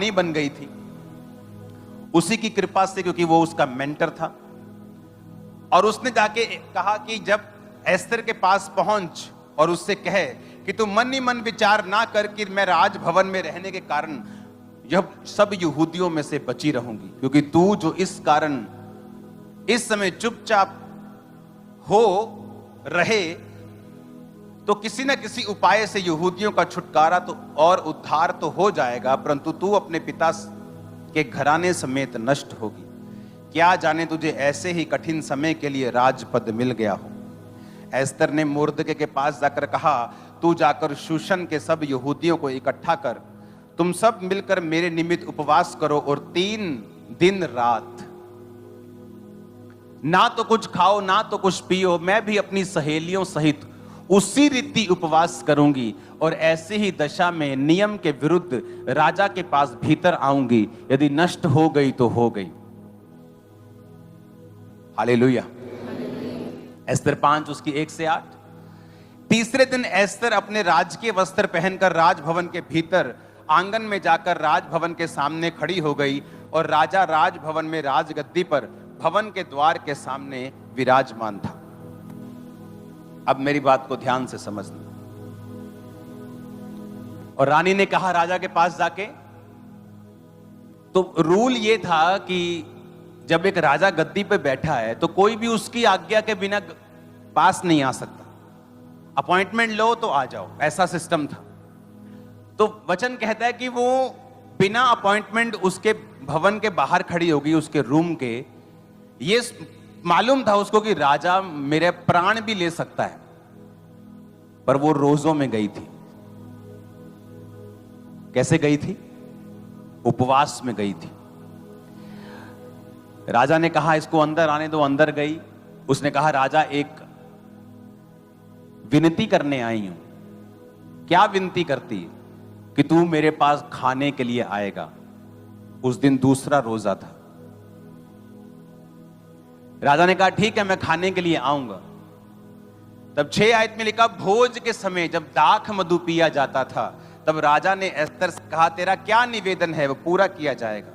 रानी बन गई थी उसी की कृपा से, क्योंकि वो उसका मेंटर था। और उसने जाके कहा कि जब एस्तर के पास पहुंच और उससे कहे कि तू मन ही मन विचार ना कर कि मैं राजभवन में रहने के कारण जब सब यहूदियों में से बची रहूंगी, क्योंकि तू जो इस कारण इस समय चुपचाप हो रहे तो किसी न किसी उपाय से यहूदियों का छुटकारा तो और उद्धार तो हो जाएगा, परंतु तू अपने पिता के घराने समेत नष्ट होगी। क्या जाने तुझे ऐसे ही कठिन समय के लिए राजपद मिल गया हो। एस्तर ने मुर्दके के पास जाकर कहा, तू जाकर शूशन के सब यहूदियों को इकट्ठा कर, तुम सब मिलकर मेरे निमित्त उपवास करो और 3 दिन रात ना तो कुछ खाओ ना तो कुछ पियो। मैं भी अपनी सहेलियों सहित उसी रीति उपवास करूंगी और ऐसी ही दशा में नियम के विरुद्ध राजा के पास भीतर आऊंगी। यदि नष्ट हो गई तो हो गई। हालेलुया। एस्तर 5 उसकी 1 से 8। तीसरे दिन एस्तर अपने राजकीय वस्त्र पहनकर राजभवन के भीतर आंगन में जाकर राजभवन के सामने खड़ी हो गई और राजा राजभवन में राजगद्दी पर भवन के द्वार के सामने विराजमान था। अब मेरी बात को ध्यान से समझना। और रानी ने कहा राजा के पास जाके, तो रूल ये था कि जब एक राजा गद्दी पे बैठा है तो कोई भी उसकी आज्ञा के बिना पास नहीं आ सकता। अपॉइंटमेंट लो तो आ जाओ, ऐसा सिस्टम था। तो वचन कहता है कि वो बिना अपॉइंटमेंट उसके भवन के बाहर खड़ी होगी, उसके रूम के। ये मालूम था उसको कि राजा मेरे प्राण भी ले सकता है, पर वो रोजों में गई थी। कैसे गई थी? उपवास में गई थी। राजा ने कहा इसको अंदर आने दो, अंदर गई। उसने कहा राजा एक विनती करने आई हूं। क्या विनती करती? कि तू मेरे पास खाने के लिए आएगा। उस दिन दूसरा रोजा था। राजा ने कहा ठीक है मैं खाने के लिए आऊंगा। तब 6 आयत में लिखा, भोज के समय जब दाख मधु पिया जाता था तब राजा ने एस्तर से कहा तेरा क्या निवेदन है वो पूरा किया जाएगा।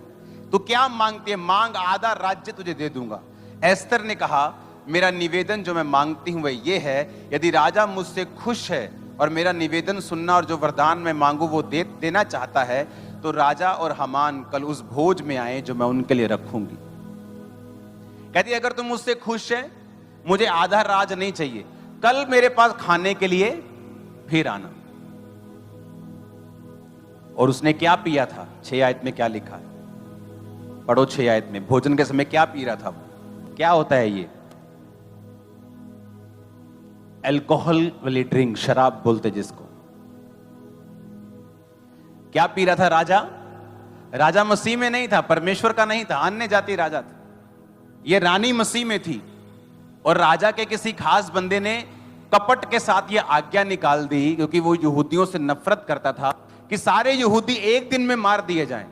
तू क्या मांगती है? मांग, आधा राज्य तुझे दे दूंगा। एस्तर ने कहा मेरा निवेदन जो मैं मांगती हूं वह ये है, यदि राजा मुझसे खुश है और मेरा निवेदन सुनना और जो वरदान मैं मांगू वो देना चाहता है तो राजा और हामान कल उस भोज में आए जो मैं उनके लिए रखूंगी। कहती अगर तुम मुझसे खुश है, मुझे आधा राज नहीं चाहिए, कल मेरे पास खाने के लिए फिर आना। और उसने क्या पिया था? 6 आयत में क्या लिखा है? पढ़ो 6 आयत में। भोजन के समय क्या पी रहा था वो? क्या होता है ये? अल्कोहल वाली ड्रिंक, शराब बोलते जिसको। क्या पी रहा था राजा? राजा मसीह में नहीं था, परमेश्वर का नहीं था, अन्य जाति राजा था। ये रानी मसीह में थी और राजा के किसी खास बंदे ने कपट के साथ ये आज्ञा निकाल दी, क्योंकि वो यहूदियों से नफरत करता था, कि सारे यहूदी एक दिन में मार दिए जाएं।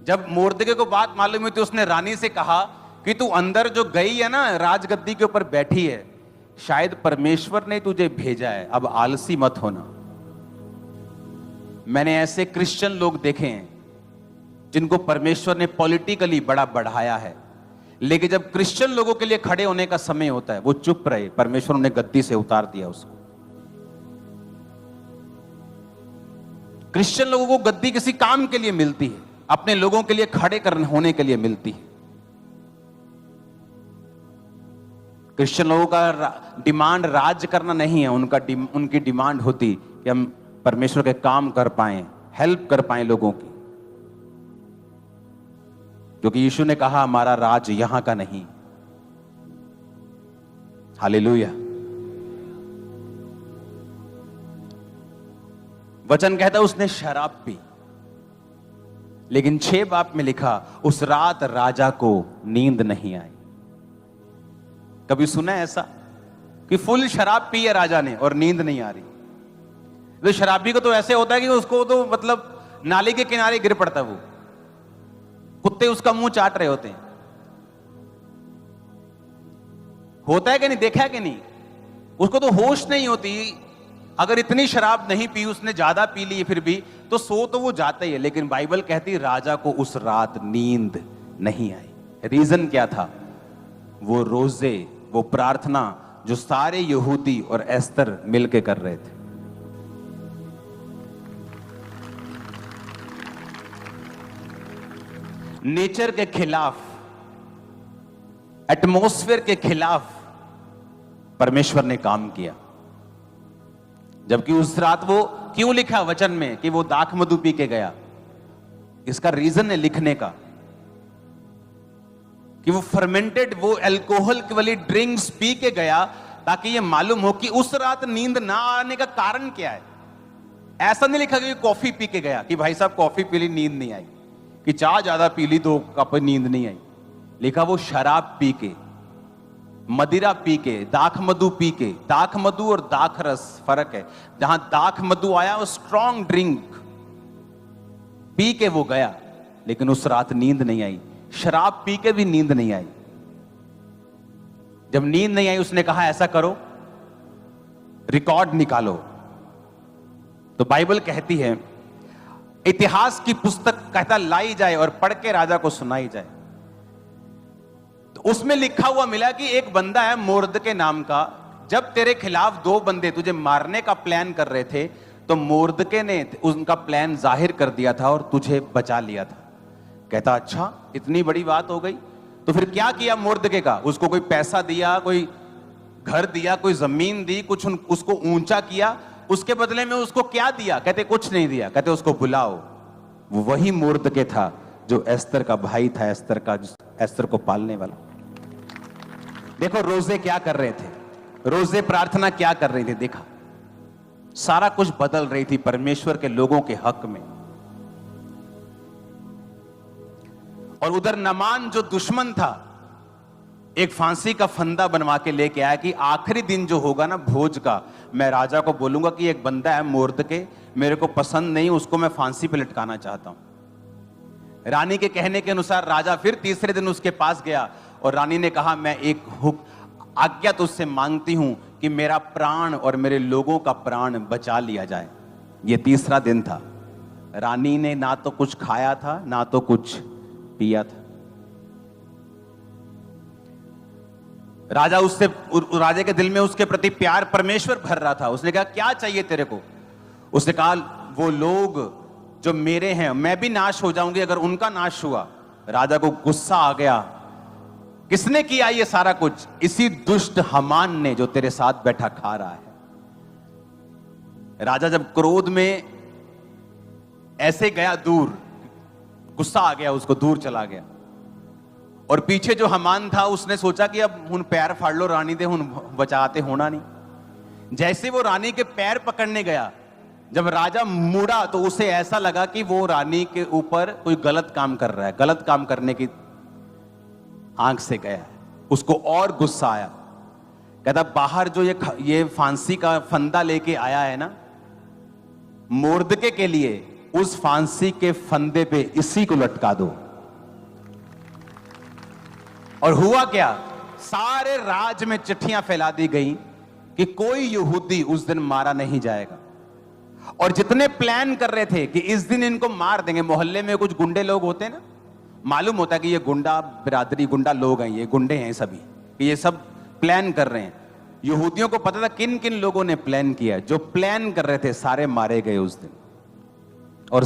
जब मुर्दके को बात मालूम हुई तो उसने रानी से कहा कि तू अंदर जो गई है ना, राजगद्दी के ऊपर बैठी है, शायद परमेश्वर ने तुझे भेजा है, अब आलसी मत होना। मैंने ऐसे क्रिश्चियन लोग देखे हैं जिनको परमेश्वर ने पॉलिटिकली बड़ा बढ़ाया है, लेकिन जब क्रिश्चियन लोगों के लिए खड़े होने का समय होता है वो चुप रहे। परमेश्वर ने गद्दी से उतार दिया उसको। क्रिश्चियन लोगों को गद्दी किसी काम के लिए मिलती है, अपने लोगों के लिए खड़े होने के लिए मिलती है। क्रिश्चियन लोगों का डिमांड राज करना नहीं है, उनकी डिमांड होती कि हम परमेश्वर के काम कर पाएं, हेल्प कर पाएं लोगों की। क्योंकि यीशु ने कहा हमारा राज यहां का नहीं। हालेलुया। वचन कहता है उसने शराब पी, लेकिन 6 बाब में लिखा उस रात राजा को नींद नहीं आई। कभी सुना है ऐसा कि फुल शराब पी है राजा ने और नींद नहीं आ रही? तो शराबी को तो ऐसे होता है कि उसको तो मतलब नाली के किनारे गिर पड़ता है, वो कुत्ते उसका मुंह चाट रहे होते हैं। होता है कि नहीं? देखा है कि नहीं? उसको तो होश नहीं होती। अगर इतनी शराब नहीं पी, उसने ज्यादा पी ली फिर भी, तो सो तो वो जाता ही है, लेकिन बाइबल कहती राजा को उस रात नींद नहीं आई। रीजन क्या था? वो रोजे, वो प्रार्थना जो सारे यहूदी और एस्तर मिलके कर रहे थे। नेचर के खिलाफ, एटमॉस्फेयर के खिलाफ परमेश्वर ने काम किया। जबकि उस रात वो क्यों लिखा वचन में कि वो दाख मधु पी के गया? इसका रीजन है लिखने का कि वो फर्मेंटेड, वो अल्कोहल वाली ड्रिंक्स पी के गया ताकि ये मालूम हो कि उस रात नींद ना आने का कारण क्या है। ऐसा नहीं लिखा कि कॉफी पी के गया कि भाई साहब कॉफी पी ली नींद नहीं आई, कि चाय ज्यादा पी ली तो कप नींद नहीं आई। लिखा वो शराब पी के, मदिरा पी के, दाख मधु पी के। दाख मधु और दाख रस फर्क है। जहां दाख मधु आया वो स्ट्रॉन्ग ड्रिंक पी के वो गया, लेकिन उस रात नींद नहीं आई। शराब पी के भी नींद नहीं आई। जब नींद नहीं आई उसने कहा ऐसा करो, रिकॉर्ड निकालो। तो बाइबल कहती है, इतिहास की पुस्तक कहता लाई जाए और पढ़ के राजा को सुनाई जाए। तो उसमें लिखा हुआ मिला कि एक बंदा है मोर्दके नाम का, जब तेरे खिलाफ दो बंदे तुझे मारने का प्लान कर रहे थे तो मोर्दके ने उनका प्लान जाहिर कर दिया था और तुझे बचा लिया था। कहता अच्छा इतनी बड़ी बात हो गई। तो फिर क्या किया मोर्दके का? उसको कोई पैसा दिया, कोई घर दिया, कोई जमीन दी, कुछ उसको ऊंचा किया। उसके बदले में उसको क्या दिया? कहते कुछ नहीं दिया। कहते उसको बुलाओ। वो वही मोर्दके था जो एस्तर का भाई था, एस्तर को पालने वाला। देखो रोजे क्या कर रहे थे, रोजे प्रार्थना क्या कर रही थी। देखा सारा कुछ बदल रही थी परमेश्वर के लोगों के हक में। और उधर नमान जो दुश्मन था, एक फांसी का फंदा बनवा के लेके आया कि आखिरी दिन जो होगा ना भोज का, मैं राजा को बोलूंगा कि एक बंदा है मोर्दके, मेरे को पसंद नहीं, उसको मैं फांसी पे लटकाना चाहता हूं। रानी के कहने के अनुसार राजा फिर तीसरे दिन उसके पास गया और रानी ने कहा मैं एक आज्ञा तुझसे मांगती हूं कि मेरा प्राण और मेरे लोगों का प्राण बचा लिया जाए। यह तीसरा दिन था। रानी ने ना तो कुछ खाया था ना तो कुछ पिया था। राजा के दिल में उसके प्रति प्यार परमेश्वर भर रहा था। उसने कहा क्या चाहिए तेरे को? उसने कहा वो लोग जो मेरे हैं, मैं भी नाश हो जाऊंगी अगर उनका नाश हुआ। राजा को गुस्सा आ गया। किसने किया ये सारा कुछ? इसी दुष्ट हामान ने जो तेरे साथ बैठा खा रहा है। राजा जब क्रोध में ऐसे गया दूर, गुस्सा आ गया उसको, दूर चला गया। और पीछे जो हमान था उसने सोचा कि अब हुन पैर फाड़ लो रानी दे, हुन बचाते होना नहीं। जैसे वो रानी के पैर पकड़ने गया, जब राजा मुड़ा तो उसे ऐसा लगा कि वो रानी के ऊपर कोई गलत काम कर रहा है, गलत काम करने की आंख से गया। उसको और गुस्सा आया। कहता बाहर जो ये फांसी का फंदा लेके आया है ना मोर्दके के लिए, उस फांसी के फंदे पे इसी को लटका दो। और हुआ क्या? सारे राज में चिट्ठियां फैला दी गई कि कोई यहूदी उस दिन मारा नहीं जाएगा। और जितने प्लान कर रहे थे कि इस दिन इनको मार देंगे, मोहल्ले में कुछ गुंडे लोग होते हैं ना, मालूम होता है कि ये गुंडा बिरादरी, गुंडा लोग हैं, ये गुंडे हैं सभी, कि ये सब प्लान कर रहे हैं। यहूदियों को पता था किन किन लोगों ने प्लान किया। जो प्लान कर रहे थे सारे मारे गए उस दिन। और